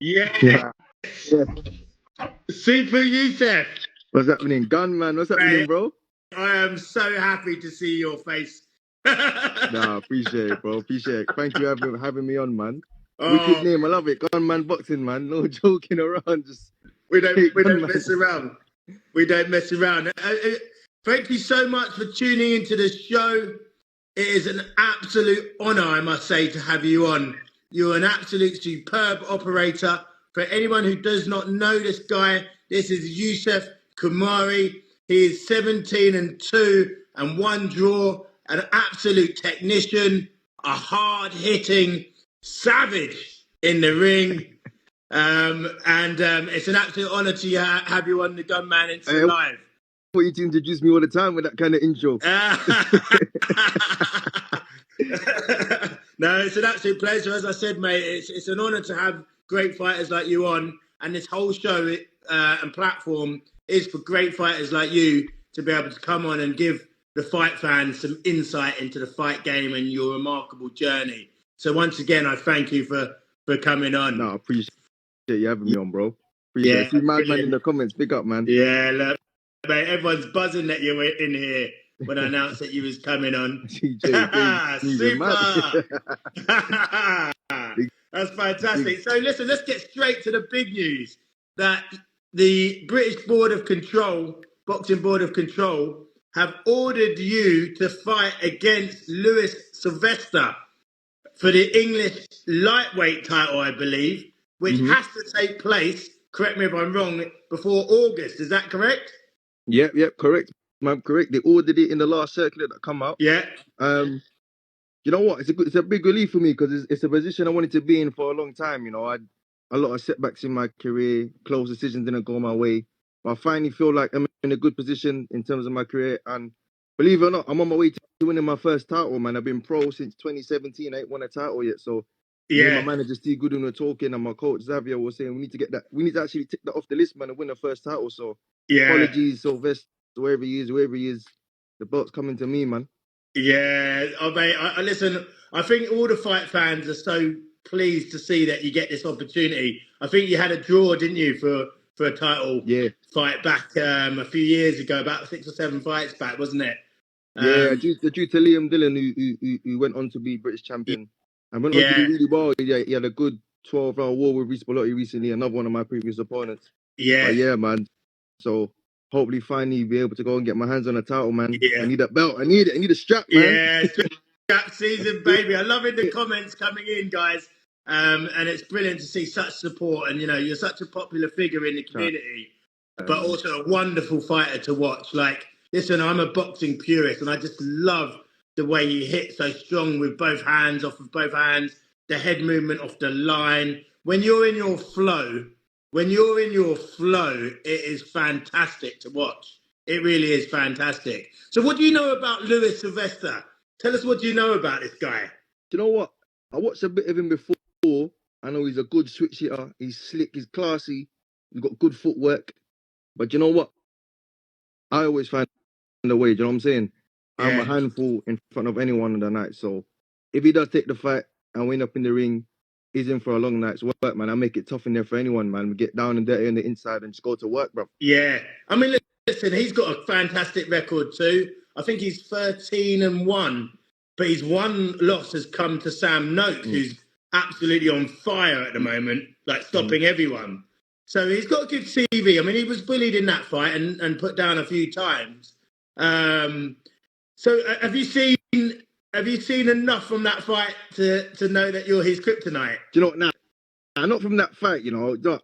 Yeah. Yeah. Yeah. Super Youssef. What's happening? Gunman, what's happening, Mate, bro? I am so happy to see your face. Nah, appreciate it, bro. Appreciate it. Thank you for having me on, man. Wicked Oh, name, I love it. Gunman boxing, man. No joking around, just we don't straight we don't mess gunman. around. We don't mess around. Thank you so much for tuning into the show. It is an absolute honor, I must say, to have you on. You're an absolute superb operator. For anyone who does not know this guy, this is Youssef Khoumari. He is 17-2 and one draw, an absolute technician, a hard-hitting savage in the ring. It's an absolute honor to have you on the Gunman I Live. want you to introduce me all the time with that kind of intro. No, it's an absolute pleasure. As I said, mate, it's an honor to have great fighters like you on. And this whole show and platform is for great fighters like you to be able to come on and give the fight fans some insight into the fight game and your remarkable journey. So once again, I thank you for coming on. No, I appreciate you having me on, bro. Appreciate it. See Madman in the comments. Big up, man. Yeah, look, mate, everyone's buzzing that you were in here when I announced that you was coming on. Super! That's fantastic. So listen, let's get straight to the big news that the British Board of Control, Boxing Board of Control, have ordered you to fight against Lewis Sylvester for the English lightweight title, I believe, which has to take place, correct me if I'm wrong, before August. Is that correct? Yep, correct. Man, correct. They ordered it in the last circular that come out. Yeah. You know what? It's a big relief for me because it's a position I wanted to be in for a long time. You know, I had a lot of setbacks in my career, close decisions didn't go my way. But I finally feel like I'm in a good position in terms of my career. And believe it or not, I'm on my way to winning my first title, man. I've been pro since 2017. I ain't won a title yet. So me and my manager Steve Goodwin were talking, and my coach Xavier was saying we need to get that. We need to actually tick that off the list, man, and win the first title. So apologies, Sylvester, wherever he is, the belt's coming to me, man. Yeah, mate, I listen. I think all the fight fans are so pleased to see that you get this opportunity. I think you had a draw, didn't you, for a title fight back a few years ago, about 6 or 7 fights back, wasn't it? Due to Liam Dillon, who went on to be British champion and went on to do really well. He had a good 12-round war with Reece Bellotti recently, another one of my previous opponents. But yeah, man. So hopefully finally be able to go and get my hands on a title, man. I need that belt. I need it. I need a strap, man. Yeah, strap season, baby. I love it. The comments coming in, guys. And it's brilliant to see such support. And, you know, you're such a popular figure in the community, but also a wonderful fighter to watch. Like, listen, I'm a boxing purist, and I just love the way you hit so strong with both hands, off of both hands, the head movement off the line. When you're in your flow, it is fantastic to watch. It really is fantastic. So what do you know about Lewis Sylvester? Tell us what you know about this guy. Do you know what? I watched a bit of him before. I know he's a good switch hitter. He's slick. He's classy. He's got good footwork. But you know what? I always find a way. Do you know what I'm saying? I'm a handful in front of anyone on the night. So if he does take the fight and win up in the ring, he's in for a long night's work, man. I make it tough in there for anyone, man. We get down and dirty on the inside and just go to work, bro. Yeah. I mean, listen, he's got a fantastic record too. I think he's 13-1, but his one loss has come to Sam Noakes, who's absolutely on fire at the moment, like stopping everyone. So he's got a good CV. I mean, he was bullied in that fight and put down a few times. So have you seen enough from that fight to know that you're his kryptonite? Do you know what? Nah, not from that fight, you know. I don't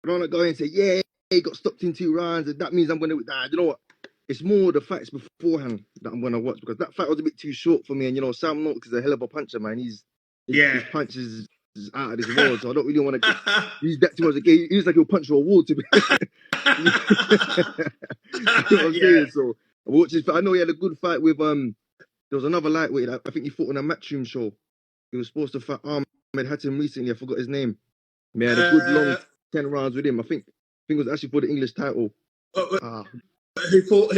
want to go and say, yeah, he got stopped in 2 rounds, and that means I'm going to... Nah, you know what? It's more the fights beforehand that I'm going to watch, because that fight was a bit too short for me. And, you know, Sam Noakes is a hell of a puncher, man. His punches is out of this world, so I don't really want to use that too much. He looks like he'll punch through a wall, to be you know what I'm saying? So I watched his fight. I know he had a good fight with... There was another lightweight. I think he fought on a Matchroom show. He was supposed to fight Ahmed Hatem recently. I forgot his name. We had a good long 10 rounds with him. I think it was actually for the English title. Who fought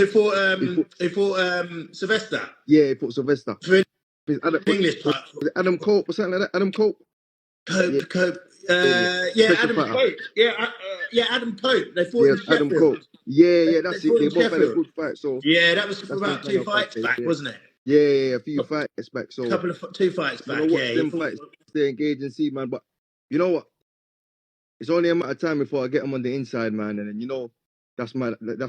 Sylvester? Yeah, he fought Sylvester. English title. Adam Cope or something like that. Adam Cope. Cope. Yeah, special Adam fighter. Pope. Yeah, Adam Pope. They fought Yeah, in Adam Sheffield. Cole. Yeah, They that's it. fought They in both had a Sheffield. good fight, so Yeah, that was that's them about kind 2 of fights fights there. back, Yeah, wasn't it? yeah, a few fights back. So Couple of 2 fights I'm gonna back. watch Yeah, he them fought. fights. They engage and see, man. But you know what? It's only a matter of time before I get them on the inside, man. And then that's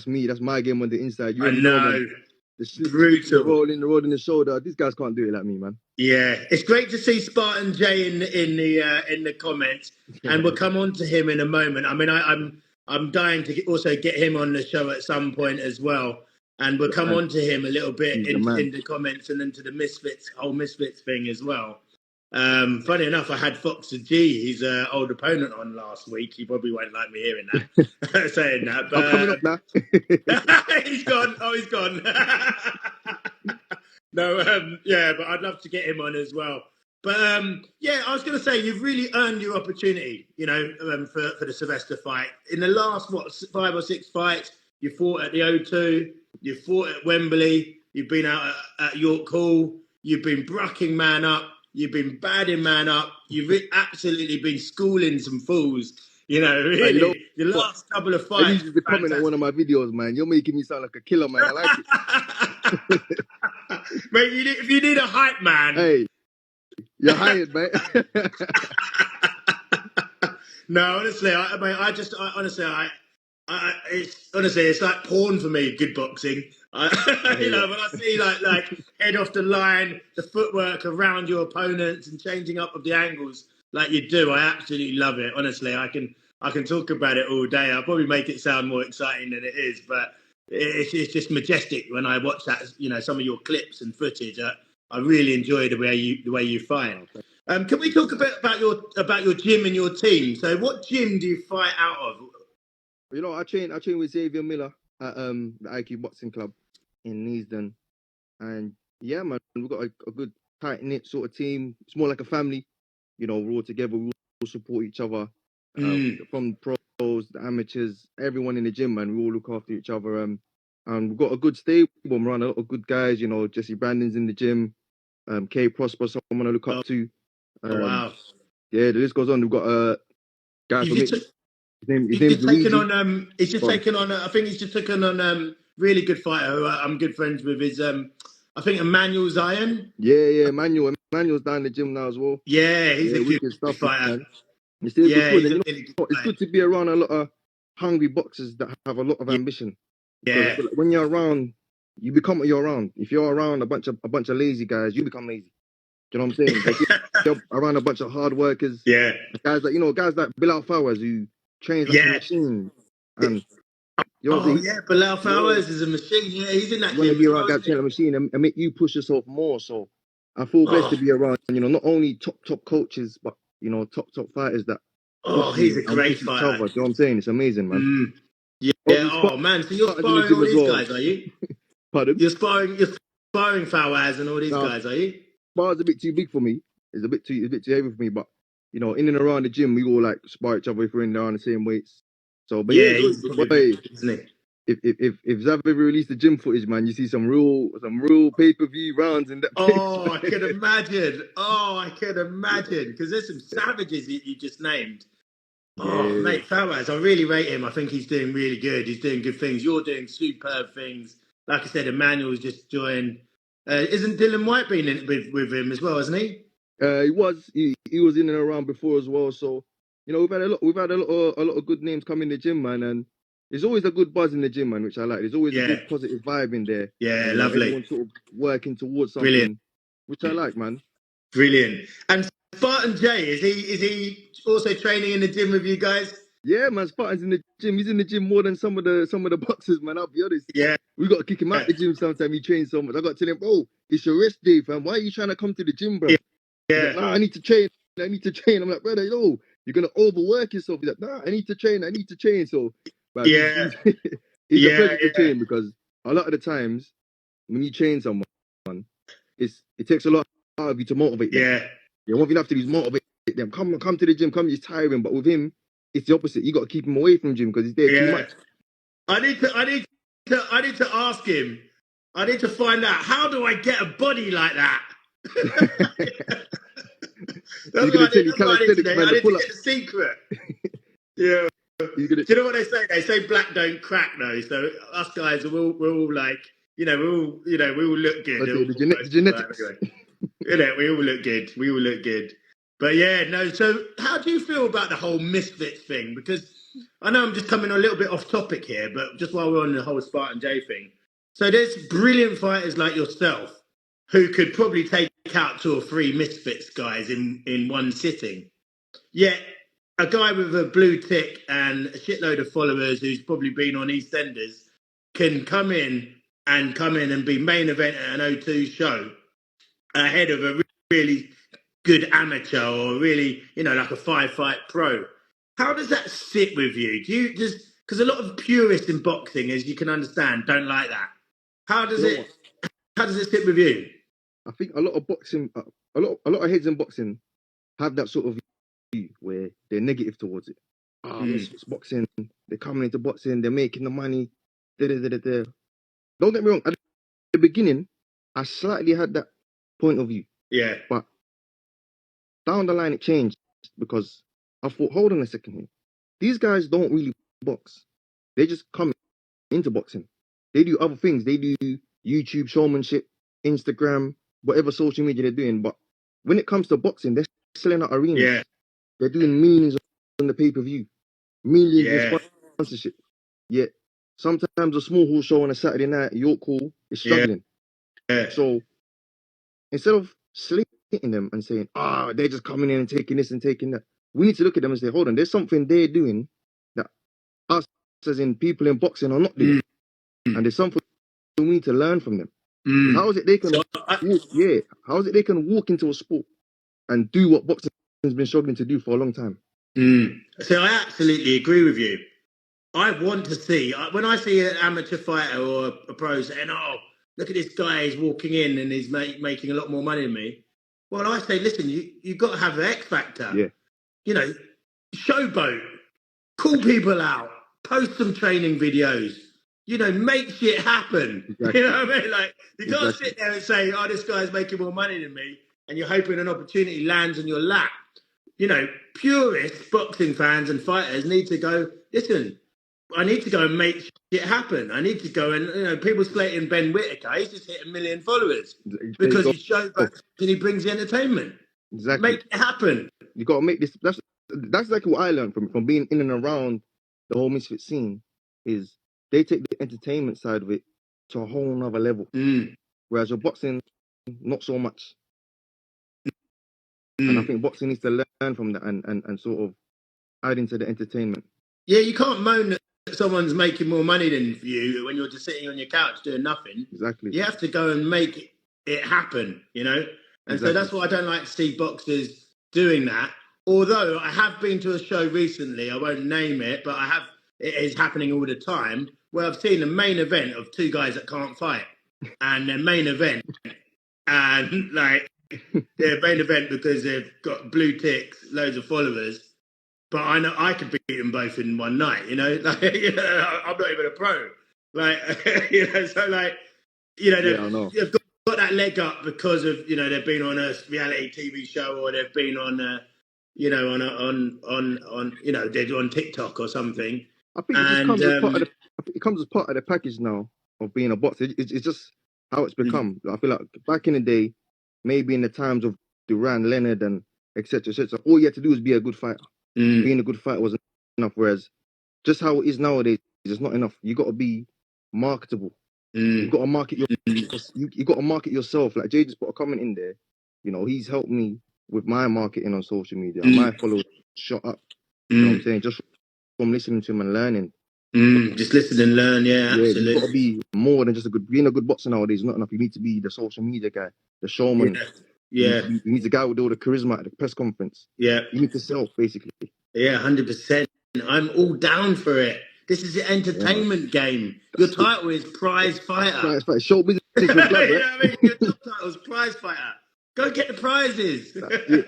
me. That's my game on the inside. You I already know, man. know, The slips, brutal. the roll in the shoulder. These guys can't do it like me, man. Yeah, it's great to see Spartan J in the comments, and we'll come on to him in a moment. I mean, I'm dying to also get him on the show at some point as well, and we'll come Man, on to him a little bit he's the man. in the comments and into the whole Misfits thing as well. Funny enough, I had Foxer G, his old opponent, on last week. He probably won't like me hearing that, saying that, I'm coming but up now. he's gone. Oh, he's gone. No, yeah, but I'd love to get him on as well. But yeah, I was going to say you've really earned your opportunity, for the Sylvester fight. In the last 5 or 6 fights, you fought at the O2, you fought at Wembley, you've been out at York Hall, you've been brucking man up, you've been badding man up, you've absolutely been schooling some fools. Hey, you know Really, the what? last couple of I fights, usually comment on one of my videos, man. You're making me sound like a killer, man. I like it. Mate, if you need a hype man, Hey, you're hired, mate. no, honestly, it's like porn for me. Good boxing, when I see like head off the line, the footwork around your opponents and changing up of the angles like you do, I absolutely love it. Honestly, I can talk about it all day. I'll probably make it sound more exciting than it is, but it's just majestic when I watch that. Some of your clips and footage. I really enjoy the way you fight. Can we talk a bit about your gym and your team? So, what gym do you fight out of? I train with Xavier Miller at the IQ Boxing Club in Neasden, and yeah, man, we've got a good tight knit sort of team. It's more like a family. We're all together. We all support each other. From the pros, the amateurs, everyone in the gym, man. We all look after each other. And we've got a good stable. We're around a lot of good guys. Jesse Brandon's in the gym. K Prosper, someone I look up to. Wow. Yeah, the list goes on. We've got a guy from it. His He's name's just taken Luigi. on. He's just taken on. I think he's just taken on really good fighter who I'm good friends with. Is I think Emmanuel Zion. Yeah, Emmanuel's down in the gym now as well. Yeah, he's a good wicked stuff, fighter. man. It's still Yeah, good. he's And a really good it's fighter. good to be around a lot of hungry boxers that have a lot of ambition. Because I feel like when you're around, you become what you're around. If you're around a bunch of lazy guys, you become lazy. Do you know what I'm saying? But if you're around a bunch of hard workers, guys like Bilal Fawaz who trains like a machine, and Bilal Fawaz is a machine. Yeah, he's in that you want to gym be as around well, guys isn't he? training a machine and make you push yourself more. So I feel blessed to be around, not only top coaches, but top fighters that push He's you a and great push each fighter. other. Do you know what I'm saying? It's amazing, man. Yeah. Oh man, so you're Spartan's in the sparring gym all as these well. guys, are you? Pardon? You're sparring Fawaz and all these No, guys, are you? Spar's a bit too big for me. It's a bit too heavy for me. But in and around the gym, we all like spar each other if we're in there on the same weights. So, but yeah, He's probably boy, isn't he? if Zav ever released the gym footage, man, you see some real pay-per-view rounds in that place. Oh, I can imagine. Oh, I can imagine because there's some savages you just named. Oh, Yeah. mate, Fawaz, I really rate him. I think he's doing really good. He's doing good things. You're doing superb things. Like I said, Emmanuel's just joined. Isn't Dylan White been in with him as well, hasn't he? He was in and around before as well. So we've had a lot of good names come in the gym, man, and there's always a good buzz in the gym, man, which I like. There's always a good positive vibe in there. Yeah, And, lovely. everyone's sort of working towards something, Brilliant. Which I like, man. Brilliant. And Spartan J, is he also training in the gym with you guys? Yeah, man, Spartan's in the gym. He's in the gym more than some of the boxers, man. I'll be honest. Yeah. We got to kick him out the gym sometimes. He trains so much. I got to tell him, bro, it's your rest day, fam. Why are you trying to come to the gym, bro? He's like, nah, I need to train. I'm like, brother, you're gonna overwork yourself. He's like, nah, I need to train. So, but he's a pleasure to train because a lot of the times when you train someone, it takes a lot out of you to motivate them. Yeah, what you have to do is motivate them. Come to the gym. Come, it's tiring. But with him, it's the opposite. You got to keep him away from the gym because he's there too much. I need to ask him. I need to find out how do I get a body like that. He's That's gonna why tell you I need to calisthenics, know. man. I The need to pull get ups. the secret. Yeah. He's gonna. Do you know what they say? They say black don't crack though. So us guys we're all like, we all look I good. say the Most of the time genetics. anyway. We all look good. We all look good. But yeah, no. So how do you feel about the whole misfits thing? Because I know I'm just coming a little bit off topic here, but just while we're on the whole Spartan J thing, so there's brilliant fighters like yourself who could probably take out 2 or 3 misfits guys in one sitting. Yet a guy with a blue tick and a shitload of followers who's probably been on EastEnders can come in and be main event at an O2 show ahead of a really good amateur or really, like a 5-fight pro. How does that sit with you? Do you just because a lot of purists in boxing, as you can understand, don't like that. How does You know it what? how does it sit with you? I think a lot of boxing, a lot of heads in boxing have that sort of view where they're negative towards it. Mm. Misfits boxing. They're coming into boxing. They're making the money. Da, da, da, da, da. Don't get me wrong. At the beginning, I slightly had that point of view, Yeah. but down the line it changed because I thought, hold on a second here. These guys don't really box. They just come into boxing. They do other things. They do YouTube showmanship, Instagram, whatever social media they're doing. But when it comes to boxing, they're selling out Yeah. arenas. They're doing millions on the pay-per-view, millions in Yeah. sponsorship. Yet sometimes a small hall show on a Saturday night, York Hall, is Yeah. struggling. Yeah. So instead of slating them and saying, they're just coming in and taking this and taking that, we need to look at them and say, hold on, there's something they're doing that us, as in people in boxing, are not doing. Mm. And there's something we need to learn from them. Mm. How is it they can So how is it they can walk into a sport and do what boxing has been struggling to do for a long time? So I absolutely agree with you. I want to see when I see an amateur fighter or a pro saying, "Oh, look at this guy! He's walking in and he's making a lot more money than me." Well, I say, listen, you've got to have an X factor. Yeah, You know, showboat, call people out, post some training videos. Make shit happen. exactly, You know what I mean? Like you can't exactly, sit there and say, "Oh, this guy's making more money than me," and you're hoping an opportunity lands in your lap. Purists, boxing fans and fighters need to go, listen, I need to go and make shit happen. I need to go and, people slating Ben Whittaker, he's just hit 1 million followers there you because go, he shows back and he brings the entertainment. exactly. Make it happen. You got to make this. That's like what I learned from being in and around the whole misfit scene. Is they take the entertainment side of it to a whole nother level, Mm, whereas your boxing, not so much. And I mm. think boxing needs to learn from that and sort of add into the entertainment. Yeah, you can't moan that someone's making more money than you when you're just sitting on your couch doing nothing. Exactly, You have to go and make it happen. And so exactly. that's why I don't like to see boxers doing that. Although I have been to a show recently, I won't name it, but it is happening all the time, where I've seen a main event of 2 guys that can't fight. And their main event, and like their main event because they've got blue ticks, loads of followers, but I know I could beat them both in one night. Like I'm not even a pro. Like so like Yeah, I know. they've got that leg up because of they've been on a reality TV show or they've been on they're on TikTok or something. I think it just And comes as part of the. I think it comes as part of the package now of being a boxer. It's just how it's become. I feel like back in the day, maybe in the times of Duran, Leonard, and etc. etc. All you had to do was be a good fighter. Being a good fighter wasn't enough. Whereas just how it is nowadays, it's not enough. You got to be marketable. You got to market your. You got to market yourself. Like Jay just put a comment in there. He's helped me with my marketing on social media. My followers shot up. You know what I'm saying? Just from listening to him and learning. just listen and learn. Yeah, Yeah, you've got to absolutely. be more than just being a good boxer nowadays is not enough. You need to be the social media guy, the showman. Yeah, yeah, You need the guy with all the charisma at the press conference. yeah. You need to sell, basically. Yeah, 100%. I'm all down for it. This is the Yeah, man. entertainment game. Your That's it. title is prize fighter. Fight. Show business You with know blood, right? what I mean? Your job title is prize fighter. Go get the prizes.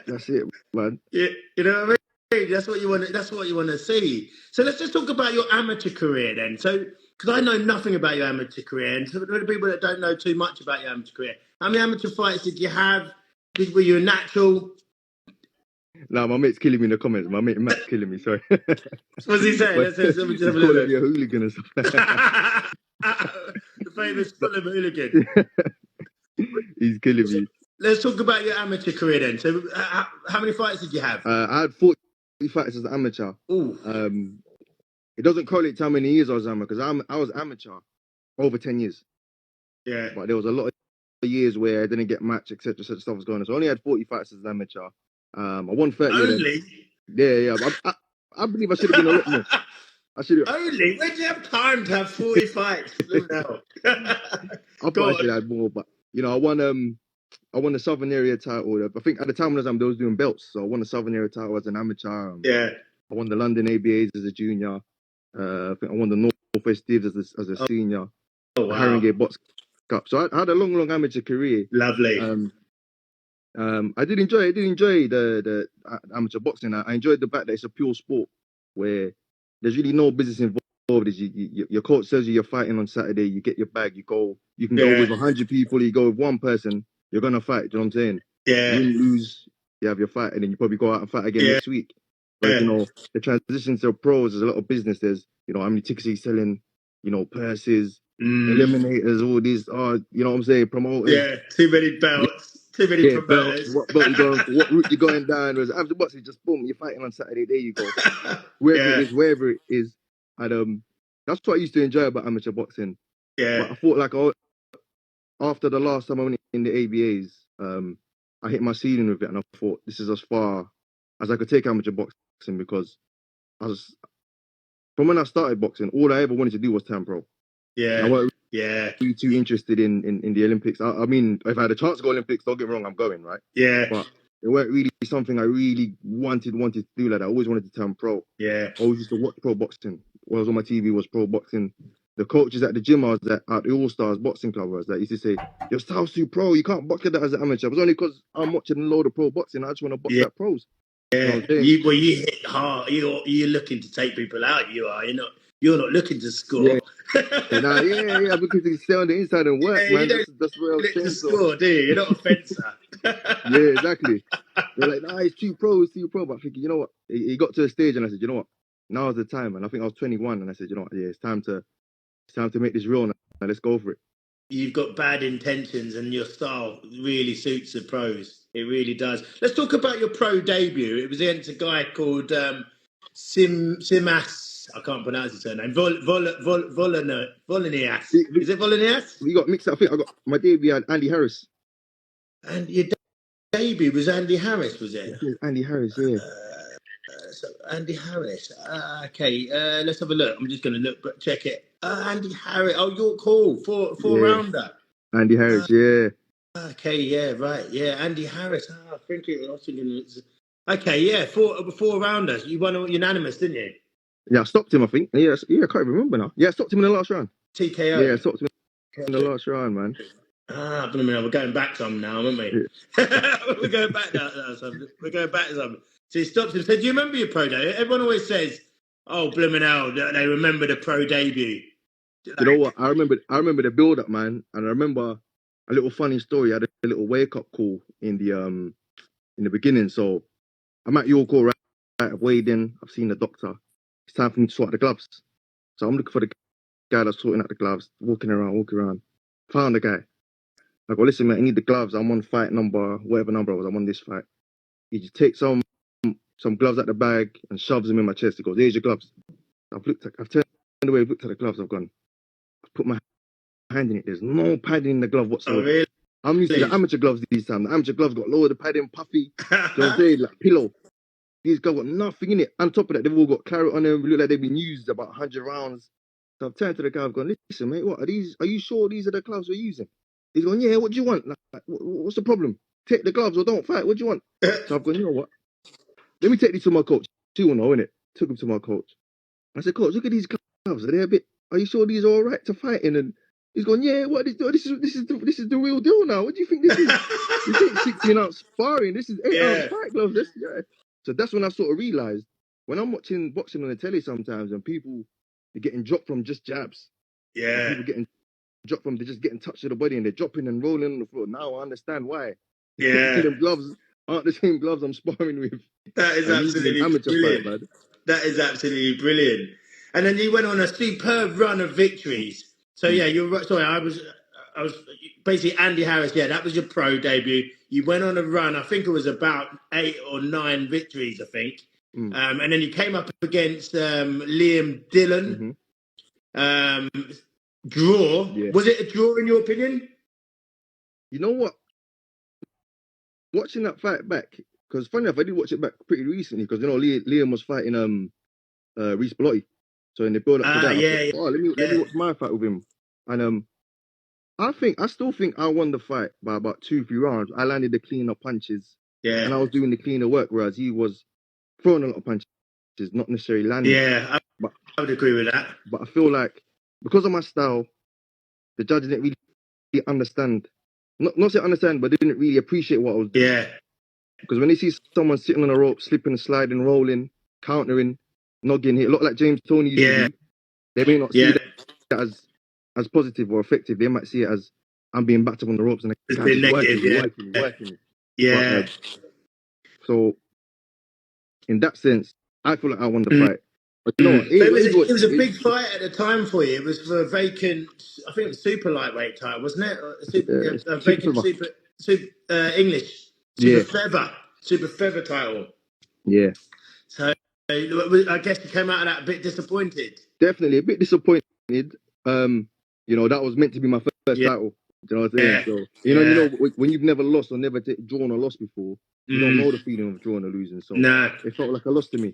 That's it, man. You know what I mean? That's what you want. That's what you want to see. So let's just talk about your amateur career then. So, because I know nothing about your amateur career, and so for the people that don't know too much about your amateur career, how many amateur fights did you have? Were you a natural? Nah, my mate's killing me in the comments. My mate Matt's killing me. Sorry. What's he saying? But Let me just he's have a calling look. me a hooligan and stuff. The famous Fulham hooligan. He's killing me. Let's talk about your amateur career then. So, how many fights did you have? I had 40 fights as an amateur. Ooh. It doesn't correlate to how many years I was amateur, because I was amateur over 10 years. Yeah. But there was a lot of years where I didn't get match, etc. Such stuff was going on. So I only had 40 fights as an amateur. I won 30 of them. Only? Yeah. I believe I should have been a lot more. I should have. Only? Where do you have time to have 40 fights? No. I thought I should have had more, but you know, I won the Southern Area title. I think at the time when I was doing belts, so I won the Southern Area title as an amateur. Yeah. I won the London ABAs as a junior. I think I won the Northwest Divs as a senior. Oh, The wow. Haringey Box Cup. So I had a long amateur career. Lovely. I did enjoy the amateur boxing. I enjoyed the fact that it's a pure sport where there's really no business involved. Your coach says you're fighting on Saturday, you get your bag, you go. You can go with 100 people, you go with one person, you're gonna fight. Do you know what I'm saying? Yeah. Win, lose, you have your fight, and then you probably go out and fight again next week. But you know, the transition to pros, there's a lot of business. There's, you know, how many tickets are you selling? You know, purses, eliminators, all these. You know what I'm saying? Promoters. Yeah. Too many belts. Too many promoters. What belt you going for? What route you going down? Whereas after boxing, just boom, you're fighting on Saturday. There you go. Wherever it is. And that's what I used to enjoy about amateur boxing. Yeah. But I thought like after the last time I went in the ABAs, I hit my ceiling with it, and I thought this is as far as I could take amateur boxing, because from when I started boxing, all I ever wanted to do was turn pro. Yeah. I wasn't really too interested in the Olympics. I mean, if I had a chance to go Olympics, don't get me wrong, I'm going, right? Yeah. But it weren't really something I really wanted to do like that. I always wanted to turn pro. Yeah. I always used to watch pro boxing. What was on my TV was pro boxing. The coaches at the gym I was at the All Stars Boxing Club was that used to say, your style's too pro, you can't box that as an amateur. It was only because I'm watching a load of pro boxing, I just want to box like pros. Yeah. You hit hard. You're looking to take people out. You're not looking to score. Yeah. Because you stay on the inside and work, man. That's where I was to score, do you? You're not a fencer. Yeah, exactly. They're like, nah, it's too pro. But I'm thinking, you know what? It got to a stage, and I said, you know what? Now's the time. And I think I was 21, and I said, you know what? Yeah, it's time to make this real now. Let's go for it. You've got bad intentions, and your style really suits the pros. It really does. Let's talk about your pro debut. It was against a guy called Simas. I can't pronounce his surname. Volinias. Is it Volinias? We got mixed up. I think I got my debut had Andy Harris. And your debut was Andy Harris, was it? Andy Harris, yeah. So Andy Harris. Okay, let's have a look. I'm just going to check it. Andy Harris. Oh, York Hall, four rounder. Andy Harris, yeah. Okay, yeah, right, yeah. Andy Harris. I think it was. Okay, yeah, four rounders. You won unanimous, didn't you? Yeah, I stopped him, I think. Yeah, I can't remember now. Yeah, I stopped him in the last round. TKO. Yeah, I stopped him in the last round, man. We're going back some now, aren't we? Yeah. We're going back now. We're going back some. So he stops him. So do you remember your pro debut? Everyone always says, "Oh, blooming hell, they remember the pro debut." You know what? I remember the build up, man, and I remember a little funny story. I had a little wake up call in the beginning. So I'm at York Hall, right? I've weighed in. I've seen the doctor. It's time for me to sort out the gloves. So I'm looking for the guy that's sorting out the gloves. Walking around. Found the guy. I go, listen, man, I need the gloves. I'm on fight number, whatever number I was. I'm on this fight. He just takes some gloves out the bag and shoves them in my chest. He goes, here's your gloves. I've turned away, looked at the gloves. I've put my hand in it. There's no padding in the glove whatsoever. Oh, really? I'm used to the amateur gloves these times. The amateur gloves got lower the padding, puffy. Like pillow. These gloves got nothing in it. On top of that, they've all got claret on them. Look like they've been used about 100 rounds. So I've turned to the guy. I've gone, listen, mate, what are these? Are you sure these are the gloves we're using? He's going, yeah. What do you want? Like, what's the problem? Take the gloves or don't fight. What do you want? So I've gone, you know what? Let me take these to my coach. She will know, innit? Took him to my coach. I said, coach, look at these gloves. Are they a bit? Are you sure these are all right to fight in? And he's going, yeah. What? This is the real deal now. What do you think this is? This ain't 16 ounce sparring. This is 8 ounce fight gloves. So that's when I sort of realized when I'm watching boxing on the telly sometimes and people are getting dropped from just jabs. Yeah. People getting dropped from, they're just getting touched to the body and they're dropping and rolling on the floor. Now I understand why. Yeah. Them gloves aren't the same gloves I'm sparring with. That is I'm using an absolutely amateur fight, brilliant. man. That is absolutely brilliant. And then you went on a superb run of victories. So Mm. yeah, you're right. Sorry, I was basically Andy Harris. Yeah, that was your pro debut. You went on a run. I think it was about 8 or 9 victories. I think. Mm. And then you came up against Liam Dillon. Mm-hmm. Draw. Yeah. Was it a draw in your opinion? You know what? Watching that fight back, because funny enough, I did watch it back pretty recently, because you know Liam was fighting Reece Blotti. So in the build up to that, I thought, Yeah, oh, let me yeah, watch my fight with him. And I still think I won the fight by about 2-3 rounds. I landed the cleaner punches, yeah, and I was doing the cleaner work, whereas he was throwing a lot of punches, not necessarily landing. yeah. But I would agree with that. I feel like because of my style, the judges didn't really understand. Not say understand, but they didn't really appreciate what I was doing. Yeah, Because when they see someone sitting on a rope, slipping, sliding, rolling, countering, nogging, hit, a lot like James Toney used to yeah, do, they may not see yeah. that as positive or effective. They might see it as I'm being backed up on the ropes and the It's guy's been just negative. working me, Yeah, working me, working me. But yeah. so in that sense, I feel like I won the Mm. fight. But you know what? But Age it was a it, big fight at the time for you. It was for a vacant, I think it was super lightweight title, wasn't it? it's A super vacant feather. super English Yeah, super feather title. yeah. So I guess you came out of that a bit disappointed. Definitely a bit disappointed. You know, that was meant to be my first Yeah, title. Do you know what I'm saying? yeah, So, yeah. when you've never lost or never drawn or lost before, you don't know the feeling of drawing or losing. So, No, it felt like a loss to me.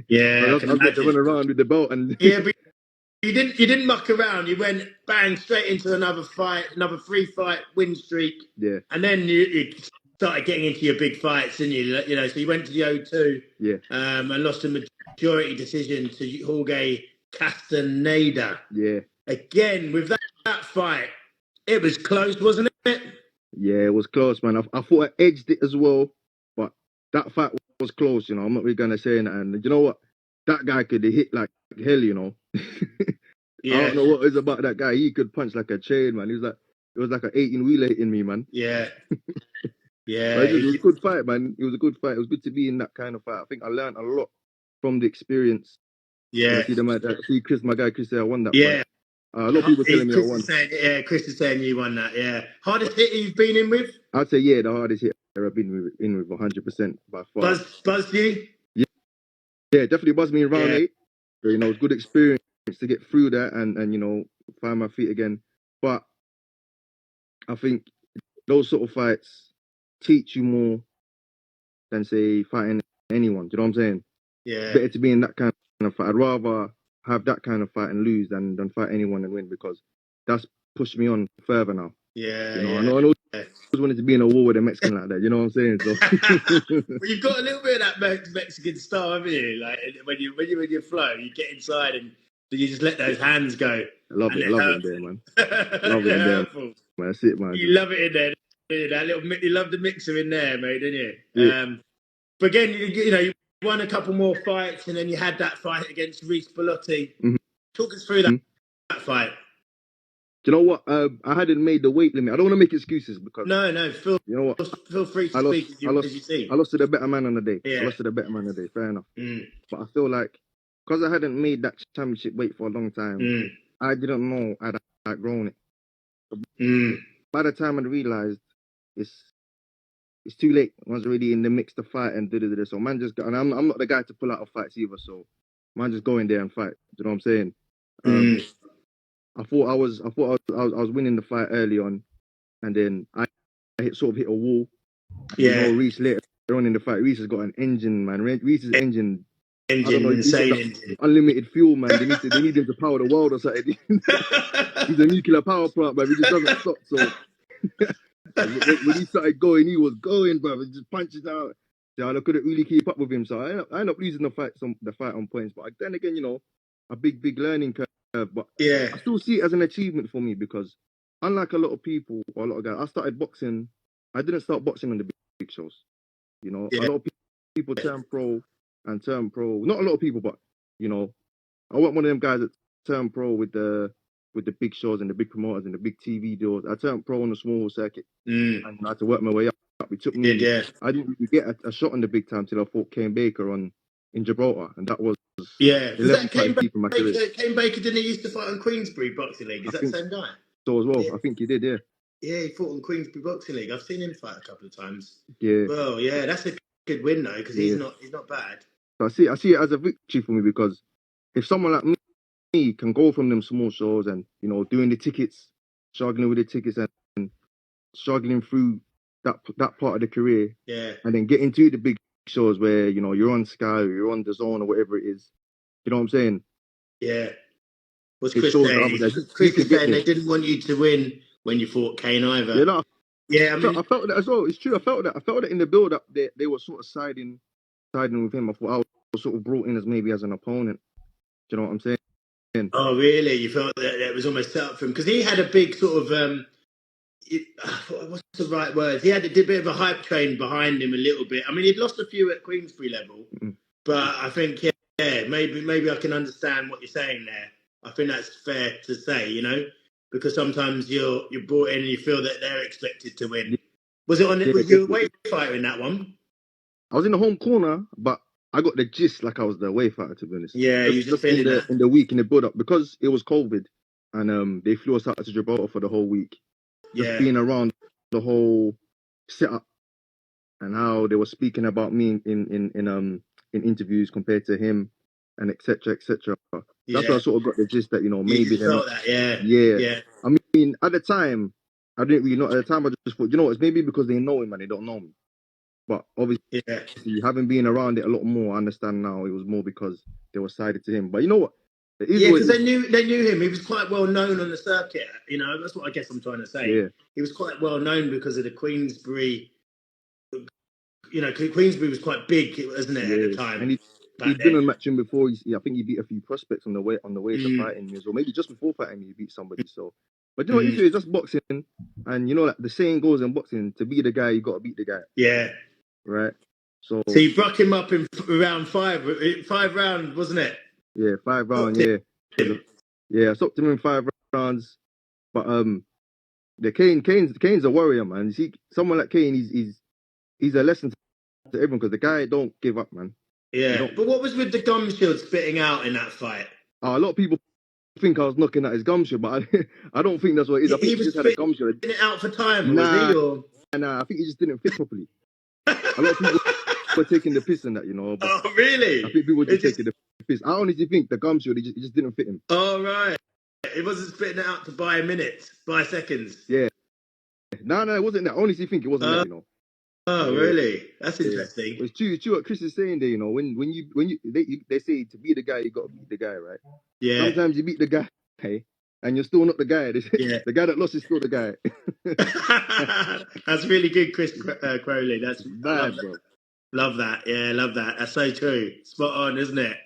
yeah, I I can was meant to run imagine. around with the belt and Yeah, but you didn't muck around. You went bang straight into another fight, another 3-fight win streak, yeah, and then you started getting into your big fights, didn't you? You know, so you went to the O2 yeah, and lost a majority decision to Jorge Castaneda. yeah, Again, with that fight, it was close, wasn't it? yeah. It was close, man. I thought I edged it as well, but that fight was close. You know, I'm not really gonna say that. And you know what? That guy could hit like hell. You know. I Yeah, don't know what it was about that guy. He could punch like a chain, man. It was like an 18-wheeler hitting me, man. yeah, yeah, But it was a good fight, man. It was a good fight. It was good to be in that kind of fight. I think I learned a lot from the experience. Because yeah, I see my guy Chris, I won that fight. yeah. A lot of people telling me I Chris is won. saying, yeah, Chris is saying you won that. Yeah, hardest hit you've been in with? I'd say, yeah, the hardest hit I've been in with 100% by far. Buzzed you? Yeah, yeah, definitely buzzed me in round Yeah, 8. So, you know, it's good experience to get through that and you know, find my feet again. But I think those sort of fights teach you more than, say, fighting anyone. Do you know what I'm saying? It's yeah, better to be in that kind of fight. I'd rather have that kind of fight and lose than fight anyone and win, because that's pushed me on further now. yeah, You know, yeah. I know I always wanted to be in a war with a Mexican like that. You know what I'm saying? So Well, you've got a little bit of that Mexican style, haven't you? Like when you're in your flow, you get inside and you just let those hands go, and I they're love it in there, hurtful. man. Love it in They're there, hurtful. man. That's it, man. You love it in there. Don't you? That little, you love the mixer in there, mate, don't you? Yeah. But again, you know, you won a couple more fights, and then you had that fight against Reece Bellotti. Mm-hmm. Talk us through that fight. Do you know what? I hadn't made the weight limit. I don't want to make excuses because No, you know what? feel free to I lost. speak I as you lost. see. I lost to the better man on the day. I Yeah. lost to the better man on the day. Fair enough. Mm. But I feel like because I hadn't made that championship weight for a long time, Mm. I didn't know I'd outgrown it. Mm. By the time I realized it's too late. I was already in the mix to fight and da. So man just got, and I'm not the guy to pull out of fights either. So man just go in there and fight. Do you know what I'm saying? Mm. I thought I was winning the fight early on, and then I sort of hit a wall. You know, Yeah. Reece later on in the fight, Reece has got an engine, man. Reece's engine, I don't Engine, know, he's got insane that engine. unlimited fuel, man. They need him to power the world or something. He's a nuclear power plant, man. He just doesn't stop. So when he started going, he was going, bro. He just punches out. Yeah, I couldn't really keep up with him, so I ended up losing the fight on points. But then again, you know, a big learning curve. But Yeah. I still see it as an achievement for me because, unlike a lot of people or a lot of guys, I started boxing. I didn't start boxing on the big shows. You know, a Yeah. lot of people turn pro and turn pro. Not a lot of people, but you know, I want one of them guys that turn pro with the big shows and the big promoters and the big TV deals. I turned pro on the small circuit Mm. and I had to work my way up. It took He did, me. yeah. I didn't really get a shot on the big time till I fought Kane Baker in Gibraltar, and that was Yeah. the Was level that started deep in my career. Kane Baker, didn't he used to fight on Queensbury Boxing League? Is I that the think same guy? so as well. Yeah. I think he did, yeah. Yeah, he fought on Queensbury Boxing League. I've seen him fight a couple of times. Yeah, Well, yeah, that's a good win though, because yeah. he's not bad. So I see it as a victory for me, because if someone like me can go from them small shows and, you know, doing the tickets, struggling with the tickets and struggling through that part of the career, Yeah. and then get into the big shows where, you know, you're on Sky or you're on the Zone or whatever it is. You know what I'm saying? Yeah. What's It Chris shows that saying? others that you Chris can is get saying there. they didn't want you to win when you fought Kane either. Yeah, no, Yeah, I mean, I felt that as well. It's true. I felt that in the build up they were sort of siding with him. I thought I was sort of brought in as maybe as an opponent. Do you know what I'm saying? oh really? You felt that it was almost set up for him because he had a big sort of what's the right word? He had a bit of a hype train behind him a little bit. I mean, he'd lost a few at Queensbury level, but I think maybe I can understand what you're saying there. I think that's fair to say, you know, because sometimes you're brought in and you feel that they're expected to win. Was it on? Yeah, Was you a definitely. weight fighter in that one? I was in the home corner, but I got the gist like I was the away fighter, to be honest. Yeah, you just in feeling that. the week in the build up, because it was COVID and they flew us out to Gibraltar for the whole week. Just being around the whole setup and how they were speaking about me in interviews compared to him and etc. etc. That's why I sort of got the gist that, you know, maybe You they're not. felt that, yeah. Yeah. I mean, at the time, I didn't really know. At the time, I just thought, you know, it's maybe because they know him and they don't know me. But obviously, having been around it a lot more, I understand now it was more because they were sided to him. But you know what? It is what because it is. they knew him. He was quite well known on the circuit. You know, that's what I guess I'm trying to say. Yeah. He was quite well known because of the Queensbury. You know, Queensbury was quite big, wasn't it, at the time? And he'd been on matching before. I think he beat a few prospects on the way to fighting me as well. Maybe just before fighting me, he beat somebody. So, but you know, if it's just boxing, and you know, like the saying goes in boxing, to be the guy, you got to beat the guy. Yeah. Right. So you broke him up in round 5 rounds, wasn't it? Yeah, 5 rounds. Yeah. I stopped him in 5 rounds. But the Kane's a warrior, man. You see, someone like Kane, he's a lesson to everyone, because the guy don't give up, man. Yeah. But what was with the gum shield spitting out in that fight? A lot of people think I was knocking at his gum shield, but I don't think that's what it is. I think he just had a gum shield. It out for time, was he? Or? Nah, I think he just didn't fit properly. A lot of people were taking the piss in that, you know. But oh, really? I think people were just taking the piss. I honestly think the gum shield, it just didn't fit him. Oh, right. It wasn't spitting it out to buy minutes, buy seconds. Yeah. No, it wasn't that. I honestly think it wasn't that, you know. Oh, really? That's interesting. It's true what Chris is saying there, you know. When they say to be the guy, you got to beat the guy, right? Yeah. Sometimes you beat the guy, and you're still not the guy. The guy that lost is still the guy. That's really good, Chris Crowley. That's bad, bro. Love that. Yeah, love that. That's so true. Spot on, isn't it?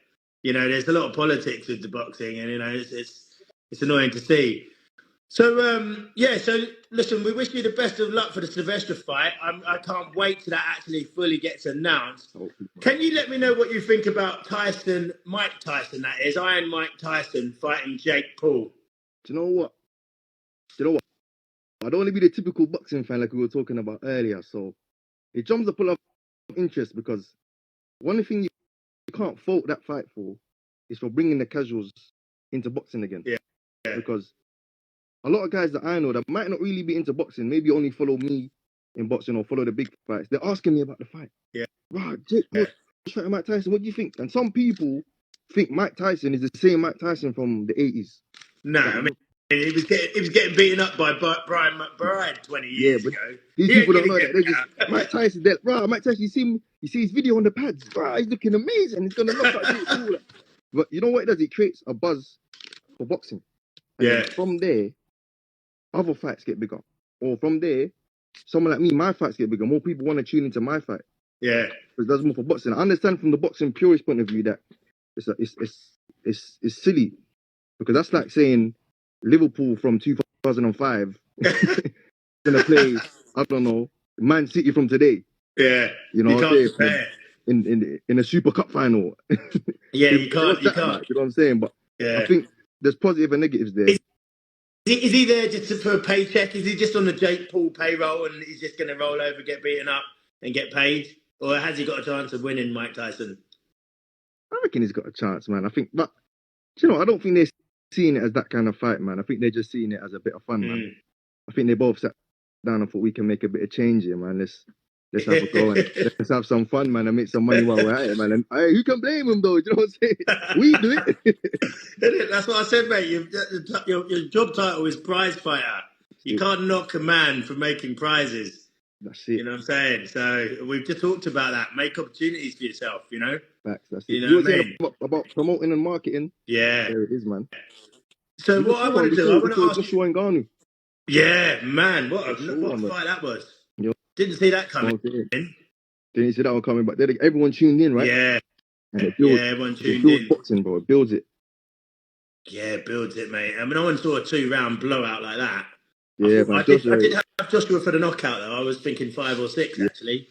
You know, there's a lot of politics with the boxing, and you know, it's annoying to see. So so listen, we wish you the best of luck for the Sylvester fight. I can't wait till that actually fully gets announced. Can you let me know what you think about Mike Tyson, that is, Iron Mike Tyson fighting Jake Paul? Do you know what? I don't want to be the typical boxing fan like we were talking about earlier, so it jumps up a lot of interest, because one thing you can't fault that fight for is for bringing the casuals into boxing again. Yeah. Because a lot of guys that I know that might not really be into boxing, maybe only follow me in boxing or follow the big fights, they're asking me about the fight. Yeah. Wow, Jake Paul fighting Mike Tyson, what do you think? And some people think Mike Tyson is the same Mike Tyson from the 80s. No, I mean, he was getting beaten up by Brian McBride 20 years ago. These people don't know that. They just Mike Tyson. Mike Tyson. You see his video on the pads. He's looking amazing. He's gonna knock out Jake Paul. But you know what it does? It creates a buzz for boxing. And then from there, other fights get bigger. Or from there, someone like me, my fights get bigger. More people want to tune into my fight. Yeah. Because that's more for boxing. I understand from the boxing purist point of view that it's silly. Because that's like saying Liverpool from 2005 gonna play, I don't know, Man City from today. Yeah. You know, you can't compare. In a Super Cup final. Yeah, you can't. You know what I'm saying? But I think there's positive and negatives there. is he there just for a paycheck? Is he just on the Jake Paul payroll and he's just going to roll over, get beaten up, and get paid? Or has he got a chance of winning Mike Tyson? I reckon he's got a chance, man. I think, but you know, I don't think they're seeing it as that kind of fight, man. I think they're just seeing it as a bit of fun, man. I think they both sat down and thought we can make a bit of change here, man. Let's have a go and let's have some fun, man, and make some money while we're at it, man. And hey, who can blame him though? You know what I'm saying? We do it. That's what I said, mate. Your job title is prize fighter. You can't knock a man for making prizes. That's it. You know what I'm saying? So we've just talked about that. Make opportunities for yourself, you know? Facts, that's it. You know what I mean? About promoting and marketing? Yeah. There it is, man. So what I want to do, I want to ask Joshua and Garnu. Yeah, man. What a fight that was. Yo. Didn't see that coming. Didn't see that one coming, but everyone tuned in, right? Yeah. And it builds, everyone tuned in. Boxing, bro. It builds it. Yeah, it builds it, mate. I mean, no one saw a 2-round blowout like that. Yeah, I did have Joshua for the knockout, though. I was thinking 5 or 6, actually.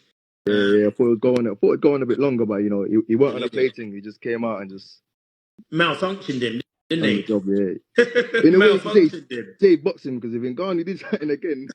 Yeah, I thought it was going a bit longer, but, you know, he weren't on a plating. He just came out and just... malfunctioned him, didn't he? Job, yeah. In a way, you say boxing, because if in Ghana, he did something again.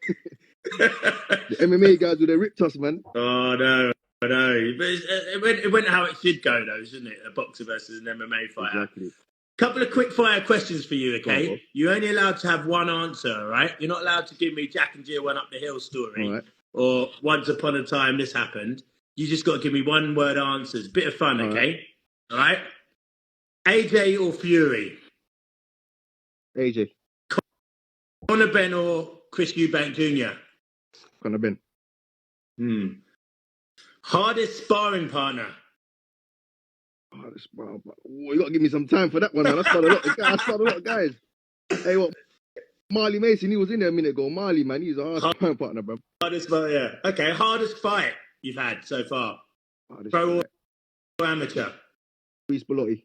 The MMA guys with their ripped us, man. Oh, no. I know. But it went how it should go, though, shouldn't it? A boxer versus an MMA fighter. Exactly. Couple of quick fire questions for you, okay? You're only allowed to have one answer, all right? You're not allowed to give me Jack and Jill went up the hill story or once upon a time this happened. You just got to give me one word answers. Bit of fun, okay? All right? AJ or Fury? AJ. Conor Benn or Chris Eubank Jr.? Conor Benn. Hardest sparring partner? You got to give me some time for that one, man. I spot a lot of guys. Hey, what? Marley Mason, he was in there a minute ago. Marley, man, he's a hard sparring partner, bro. Hardest fight, yeah. Okay, hardest fight you've had so far? Pro or amateur? Reese Belotti.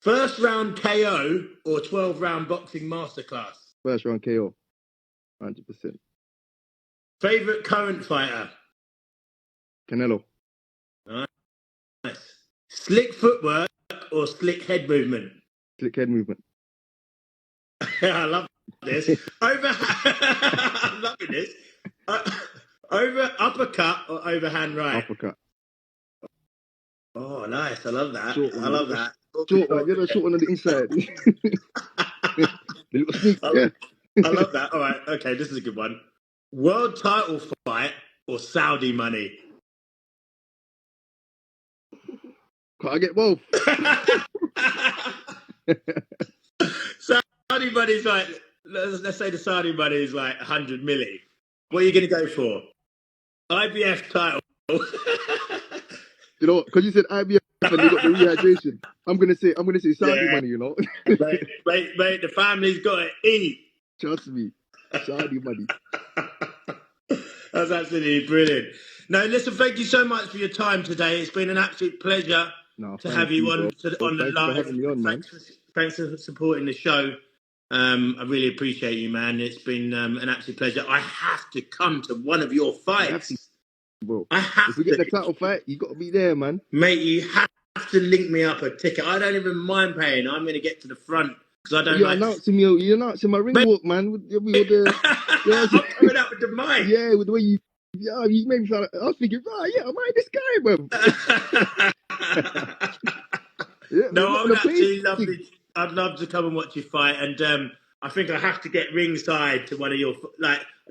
First round KO or 12-round boxing masterclass? First round KO. 100%. Favorite current fighter? Canelo. Nice. Slick footwork or slick head movement? Slick head movement. I love this. I'm loving this. Over uppercut or overhand right? Uppercut. Oh, nice. I love that. I love that. Short one. You're the short one on the inside. The little sneak. I love that. All right. Okay, this is a good one. World title fight or Saudi money? Can't I get both? Saudi money's like, let's say the Saudi money is like 100 milli. What are you going to go for? IBF title. You know, because you said IBF and you got the rehydration. I'm gonna say Saudi money. You know, mate, the family's got to eat. Trust me, Saudi money. That's absolutely brilliant. No, listen, thank you so much for your time today. It's been an absolute pleasure to have you on the live. Thanks for supporting the show. I really appreciate you, man. It's been an absolute pleasure. I have to come to one of your fights. Bro, I have if we get the title fight, you got to be there, man. Mate, you have to link me up a ticket. I don't even mind paying. I'm going to get to the front because I don't You're announcing my ring walk, man. With the, I'm coming out with the mic. Yeah, with the way you made me feel like, I was thinking, I mind this guy, bro. No, I'm actually lovely. I'd love to come and watch you fight, and I think I have to get ringside to one of your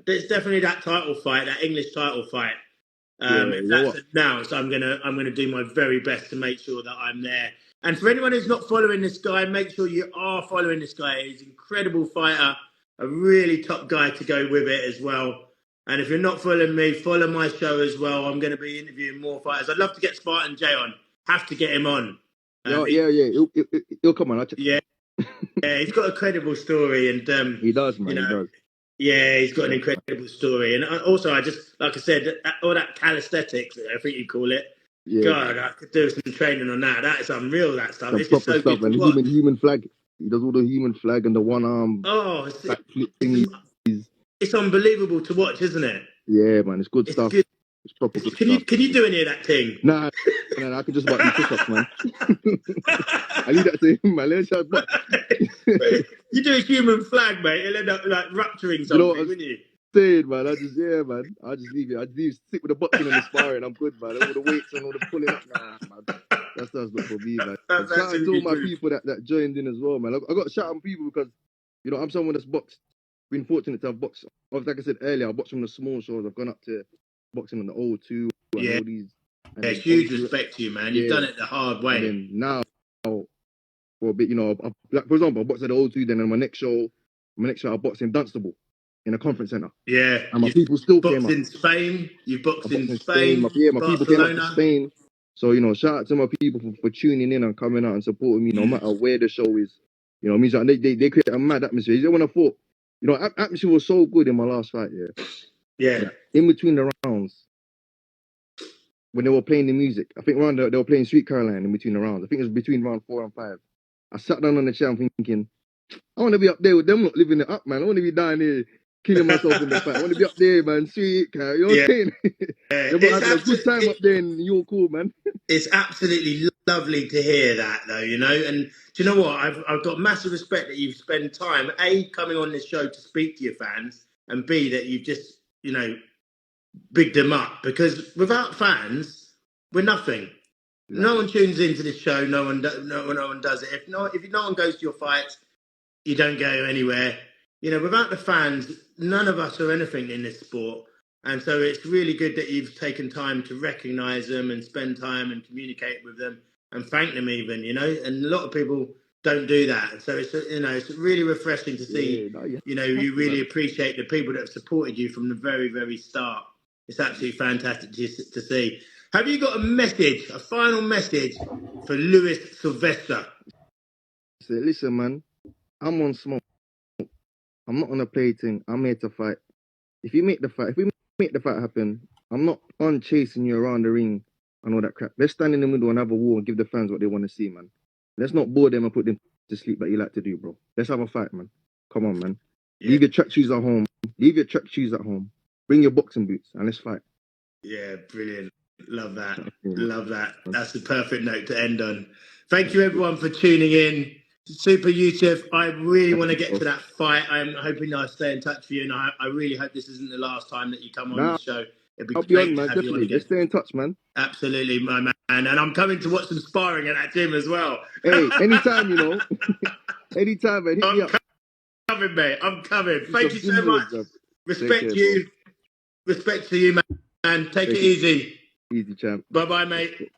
there's definitely that title fight, that English title fight. If that's announced, I'm gonna do my very best to make sure that I'm there. And for anyone who's not following this guy, make sure you are following this guy. He's an incredible fighter, a really top guy to go with it as well. And if you're not following me, follow my show as well. I'm going to be interviewing more fighters. I'd love to get Spartan J on. Have to get him on. He'll come on. Yeah, he's got a credible story, and he does, man. He does. Yeah, he's got an incredible story. And also, I just, like I said, all that calisthenics, I think you call it. Yeah. God, I could do some training on that. That is unreal, that stuff. It's just so stuff, good to watch. And human flag. He does all the human flag and the one arm. Oh, it's unbelievable to watch, isn't it? Yeah, man, it's good stuff. Good. It's proper good Can stuff. you do any of that thing? Nah, I can just about do push-ups, man. I leave that to him, man. Let's have but You do a human flag, mate. It'll end up like rupturing something, wouldn't you? Saying, man, I just leave it. I just stick with the boxing and the sparring. I'm good, man. All the weights and all the pulling up, nah, man. That's not for me, man. That's Shout out to all my true. people that joined in as well, man. I got to shout out people because, you know, I'm someone that's boxed. Been fortunate to have boxed. Like I said earlier, I boxed from the small shows. I've gone up to boxing on the O2 and all these. And yeah, huge respect to you, man. You've done it the hard way. And then now, for a bit, you know, like for example, I boxed at the O2. Then on my next show, I boxed in Dunstable in a conference center. Yeah, and my people still came boxed up. in Spain. You boxed in Spain. My people came up to Spain. So, you know, shout out to my people for tuning in and coming out and supporting me, no matter where the show is. You know, it means they create a mad atmosphere. You know, when I thought, you know, atmosphere was so good in my last fight, yeah. In between the rounds, when they were playing the music, I think they were playing Sweet Caroline in between the rounds. I think it was between round 4 and 5. I sat down on the chair, I'm thinking, I want to be up there with them, not living it up, man. I want to be down here killing myself in the fight. I want to be up there, man. Sweet, Carol. You know what I'm saying? They're having a good time up there in your cool, man. It's absolutely lovely to hear that, though, you know. And do you know what? I've got massive respect that you've spent time, A, coming on this show to speak to your fans, and B, that you've just, you know, bigged them up. Because without fans, we're nothing. Yeah. No one tunes into this show. No one does it. If no one goes to your fights, you don't go anywhere. You know, without the fans, none of us are anything in this sport. And so it's really good that you've taken time to recognise them and spend time and communicate with them and thank them even, you know. And a lot of people don't do that. And so it's, you know, it's really refreshing to see, you know, you really appreciate the people that have supported you from the very, very start. It's absolutely fantastic to see. Have you got a final message for Luis Sylvester? So listen, man, I'm on smoke. I'm not on a play thing. I'm here to fight. If we make the fight happen, I'm not on chasing you around the ring and all that crap. Let's stand in the middle and have a war and give the fans what they want to see, man. Let's not bore them and put them to sleep like you like to do, bro. Let's have a fight, man. Come on, man. Yeah. Leave your track shoes at home. Bring your boxing boots and let's fight. Yeah, brilliant. Love that. Love that. That's the perfect note to end on. Thank you, everyone, for tuning in. Super Youssef, I really want to get to that fight. I'm hoping I stay in touch with you, and I really hope this isn't the last time that you come on the show. It'd be great to have you on again. Let's stay in touch, man. Absolutely, my man. And I'm coming to watch some sparring at that gym as well. Hey, anytime, you know. Anytime, man. Hit me up. I'm coming, mate. I'm coming. Thank you so much. Respect you. Respect to you, man. Take it easy. Easy, champ. Bye-bye, mate.